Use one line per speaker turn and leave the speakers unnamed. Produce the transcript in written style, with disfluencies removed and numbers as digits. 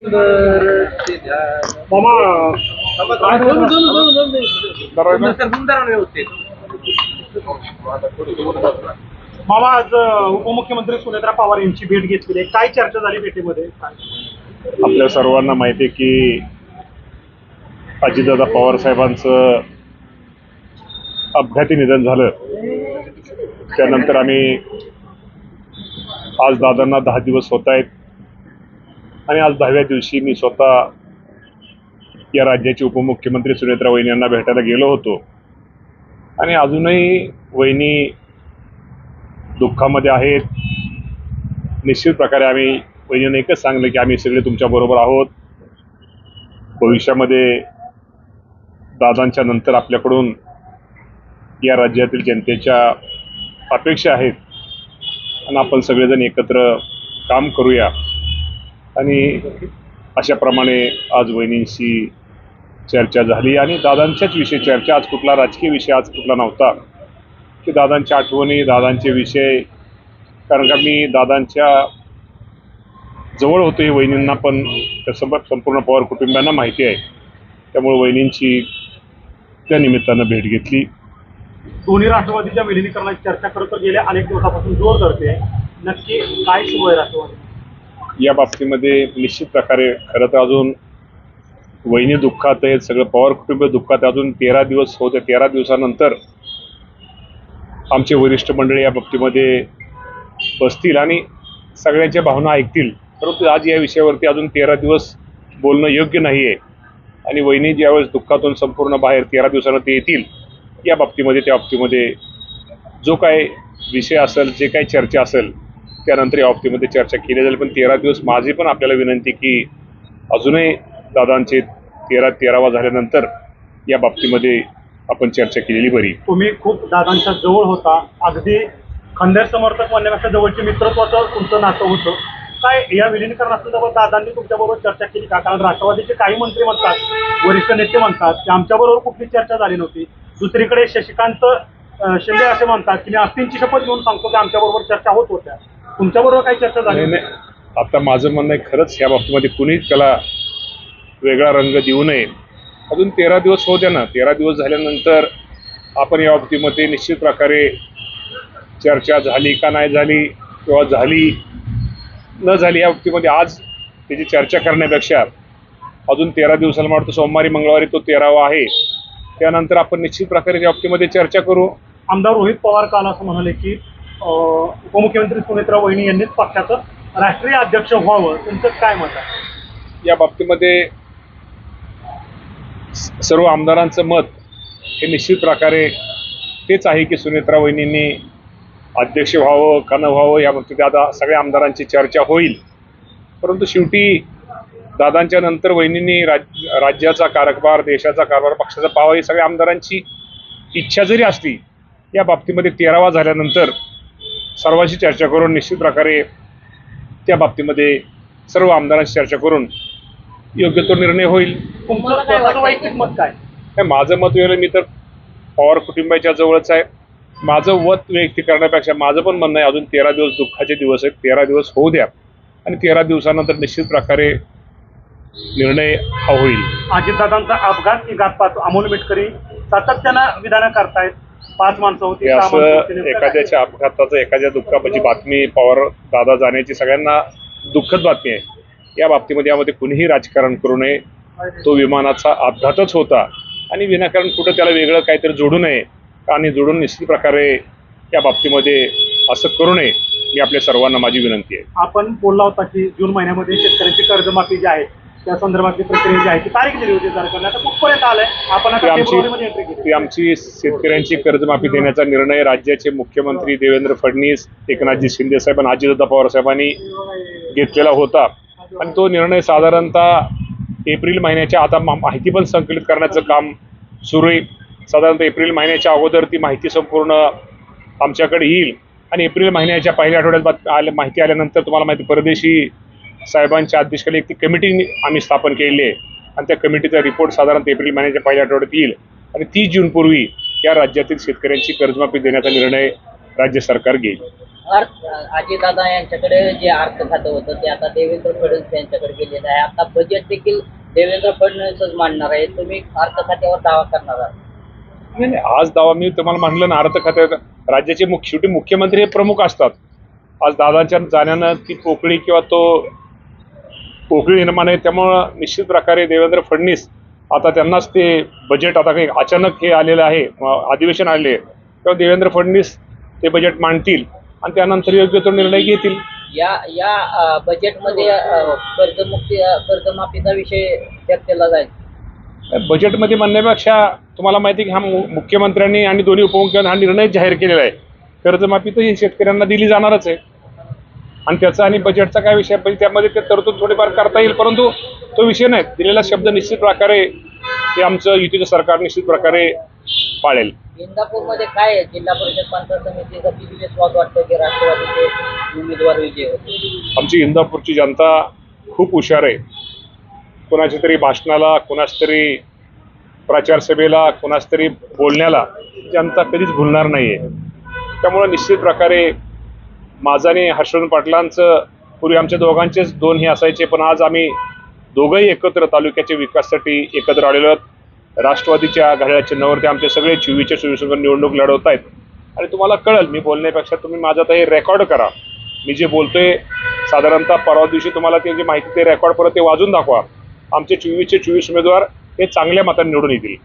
मामा काय मामा आज उपमुख्यमंत्री सुनेत्रा पवार यांची भेट घेतलेली आहे. काय चर्चा झाली भेटीमध्ये?
आपल्या सर्वांना माहिती आहे की अजितदादा पवार साहेबांचं अपघाती निधन झालं. त्यानंतर आम्ही आज दादांना 10 दिवस होत आहेत आणि आज 10व्या दिवशी मी स्वतः या राज्याचे उपमुख्यमंत्री सुनेत्रा वहिनी यांना भेटायला गेलो होतो आणि अजूनही वहिनी दुःखामध्ये आहेत. निश्चित प्रकारे आम्ही वहिनीने एकच सांगलं की आम्ही सगळे तुमच्याबरोबर आहोत. भविष्यामध्ये दादांच्या नंतर आपल्याकडून या राज्यातील जनतेच्या अपेक्षा आहेत आणि आपण सगळेजण एकत्र काम करूया. आणि अशाप्रमाणे आज वहिनींशी चर्चा झाली आणि दादांच्याच विषयी चर्चा. आज कुठला राजकीय विषय आज कुठला नव्हता की दादांच्या आठवणी, दादांचे विषय. कारण का मी दादांच्या जवळ होतो हे वहिनींना पण संपूर्ण पवार कुटुंबियांना माहिती आहे. त्यामुळे वहिनींची त्या निमित्तानं भेट घेतली.
दोन्ही राष्ट्रवादीच्या विलिनीकरणाची चर्चा करत गेल्या अनेक दिवसापासून जोर धरते. नक्की काय सुरू आहे राष्ट्रवादी
या बाबतीमध्ये? निश्चित प्रकारे खरं तर अजून वहिनी दुःखात आहेत, सगळं पवार कुटुंब दुःखात. अजून 13 दिवस होते. 13 दिवसानंतर आमचे वरिष्ठ मंडळी या बाबतीमध्ये बसतील आणि सगळ्यांच्या भावना ऐकतील. परंतु आज या विषयावरती अजून 13 दिवस बोलणं योग्य नाही आहे. आणि वहिनी ज्यावेळेस दुःखातून संपूर्ण बाहेर 13 दिवसानं ते येतील या बाबतीमध्ये, त्या बाबतीमध्ये जो काय विषय असेल, जे काही चर्चा असेल त्यानंतर या बाबतीमध्ये चर्चा केली जाईल. पण 13 दिवस माझी पण आपल्याला विनंती की अजूनही दादांचे 13वा झाल्यानंतर या बाबतीमध्ये आपण चर्चा केलेली बरी.
तुम्ही खूप दादांच्या जवळ होता. अगदी खंडेर समर्थक म्हणण्यापेक्षा जवळचे मित्रत्वाचं तुमचं नातं होतं. काय या विलिनीकरणासंदर्भात दादांनी तुमच्याबरोबर चर्चा केली का? कारण राष्ट्रवादीचे काही मंत्री म्हणतात, वरिष्ठ नेते म्हणतात की आमच्याबरोबर कुठली चर्चा झाली नव्हती. दुसरीकडे शशिकांत शिंदे असे म्हणतात की मी आस्तींची शपथ घेऊन सांगतो की आमच्याबरोबर चर्चा होत होत्या. तुमच्याबरोबर काही चर्चा झाली
नाही? आता माझं म्हणणं आहे खरंच या बाबतीमध्ये कुणीच त्याला वेगळा रंग देऊ नये. अजून 13 दिवस होऊ द्या ना. 13 दिवस झाल्यानंतर आपण या बाबतीमध्ये निश्चित प्रकारे चर्चा झाली का नाही झाली किंवा झाली न झाली या बाबतीमध्ये आज त्याची चर्चा करण्यापेक्षा अजून 13 दिवसाला मला वाटतं सोमवारी मंगळवारी तो 13वा आहे. त्यानंतर आपण निश्चित प्रकारे या बाबतीमध्ये चर्चा करू.
आमदार रोहित पवार काल असं म्हणाले की उपमुख्यमंत्री सुनेत्रा वहिनी यांनीच पक्षाचं राष्ट्रीय अध्यक्ष व्हावं. तुमचं काय मत आहे
या बाबतीमध्ये? सर्व आमदारांचं मत हे निश्चित प्रकारे तेच आहे की सुनेत्रा वहिनींनी अध्यक्ष व्हावं का न व्हावं या बाबतीत आता सगळ्या आमदारांची चर्चा होईल. परंतु शेवटी दादांच्या नंतर वहिनींनी राज्याचा कारभार, देशाचा कारभार, पक्षाचा पाहावा ही सगळ्या आमदारांची इच्छा जरी असली या बाबतीमध्ये 13वा झाल्यानंतर सर्वांशी चर्चा करून निश्चित प्रकारे त्या बाबतीमध्ये सर्व आमदारांशी चर्चा करून योग्य तो निर्णय होईल.
तुमचं स्वतःचं वैयक्तिक मत काय?
माझं मत वेगळं. मी तर पवार कुटुंबाच्या जवळच आहे. माझं मत व्यक्त करण्यापेक्षा माझं पण म्हणणं आहे अजून 13 दिवस दुःखाचे दिवस आहेत. 13 दिवस होऊ द्या आणि 13 दिवसानंतर निश्चित प्रकारे निर्णय हा होईल.
अजितदादांचा अपघात की घातपात अमोल मिटकरी सातत्यानं विधानं करतायत. 5 माणसं होती,
असं एखाद्याच्या अपघाताचं, एखाद्या दुःखाची बातमी पवार दादा जाण्याची सगळ्यांना दुःखद बातमी आहे. या बाबतीमध्ये यामध्ये कुणीही राजकारण करू नये. तो विमानाचा अपघातच होता आणि विनाकारण कुठं त्याला वेगळं काहीतरी जोडू नये आणि जोडून निश्चित प्रकारे या बाबतीमध्ये असं करू नये. मी आपल्या सर्वांना माझी विनंती आहे.
आपण बोलला होता की जून महिन्यामध्ये शेतकऱ्यांची कर्जमाफी जी आहे त्या संदर्भातली प्रक्रिया जी आहे ती तारीख दिली होती सरकारने. आता कुठपर्यंत आलंय? आपण आता फेब्रुवारीमध्ये एंट्री केली.
आमची शेतकऱ्यांची कर्जमाफी देण्याचा निर्णय राज्याचे मुख्यमंत्री देवेंद्र फडणवीस, एकनाथजी शिंदे साहेब आणि अजितदादा पवार साहेबांनी घेतलेला होता आणि तो निर्णय साधारणतः एप्रिल महिन्याच्या आता माहिती पण संकलित करण्याचं काम सुरू आहे. साधारणतः एप्रिल महिन्याच्या अगोदर ती माहिती संपूर्ण आमच्याकडे येईल आणि एप्रिल महिन्याच्या पहिल्या आठवड्यात माहिती आल्यानंतर तुम्हाला माहिती परदेशी साहेबांच्या अध्यक्षतेखाली एक कमिटी आम्ही स्थापन केलेली आहे आणि त्या कमिटीचा रिपोर्ट साधारणतः एप्रिल महिन्याच्या पहिल्या आठवड्यात येईल आणि 30 जूनपूर्वी या राज्यातील शेतकऱ्यांची कर्जमाफी देण्याचा निर्णय राज्य सरकार घेईल.
अजितदादा यांच्याकडे जे अर्थ खातं होतं ते आता देवेंद्र फडणवीस यांच्याकडे गेलेलं आहे. आता बजेट देखील देवेंद्र फडणवीसच मांडणार आहे. तुम्ही अर्थ खात्यावर दावा करणार आहात?
नाही नाही, आज दावा मी तुम्हाला म्हणलं ना, अर्थ खात्यात राज्याचे शेवटी मुख्यमंत्री हे प्रमुख असतात. आज दादाच्या जाण्यानं ती पोकळी किंवा तो पोकळी निर्माण आहे. त्यामुळं निश्चित प्रकारे देवेंद्र फडणवीस आता त्यांनाच ते बजेट आता काही अचानक हे आलेलं आहे, अधिवेशन आले आहे, तेव्हा देवेंद्र फडणवीस ते बजेट मांडतील आणि त्यानंतर योग्य तो निर्णय घेतील.
या बजेटमध्ये कर्जमाफीचा विषय व्यक्त केला जाईल.
बजेटमध्ये म्हणण्यापेक्षा तुम्हाला माहिती आहे की मुख्यमंत्र्यांनी आणि दोन्ही उपमुख्यमंत्र्यांनी हा निर्णय जाहीर केलेला आहे. कर्जमाफी तर ही शेतकऱ्यांना दिली जाणारच आहे आणि त्याचा आणि बजेटचा काय विषय, म्हणजे त्यामध्ये ते तरतूद थोडीफार करता येईल, परंतु तो विषय नाही. दिलेला शब्द निश्चित प्रकारे ते आमचं युतीचं सरकार निश्चित प्रकारे पाळेल.
इंदापूरमध्ये काय आहे? जिल्हा परिषद पंचायत समितीचा किती विश्वास वाटतं की राष्ट्रवादीचे उमेदवार विजय होते?
आमची इंदापूरची जनता खूप हुशार आहे. कोणाच्या तरी भाषणाला, कोणाच तरी प्रचार सभेला, कोणाच तरी बोलण्याला जनता कधीच भुलणार नाही आहे. त्यामुळं निश्चित प्रकारे माझं आणि हर्षवर्धन पाटलांचं पूर्वी आमच्या दोघांचेच दोन हे असायचे, पण आज आम्ही दोघंही एकत्र तालुक्याच्या विकासासाठी एकत्र आलेलो आहोत. राष्ट्रवादीच्या घड्याळ्या चिन्हावरती आमचे सगळे 24 निवडणूक लढवत आहेत आणि तुम्हाला कळेल, मी बोलण्यापेक्षा तुम्ही माझं आता हे रेकॉर्ड करा. मी जे बोलतोय साधारणतः परवा दिवशी तुम्हाला ते जी माहिती ते रेकॉर्ड परत ते वाजून दाखवा. आमचे 24चे 24 उमेदवार हे चांगल्या मतांनी निवडून येतील.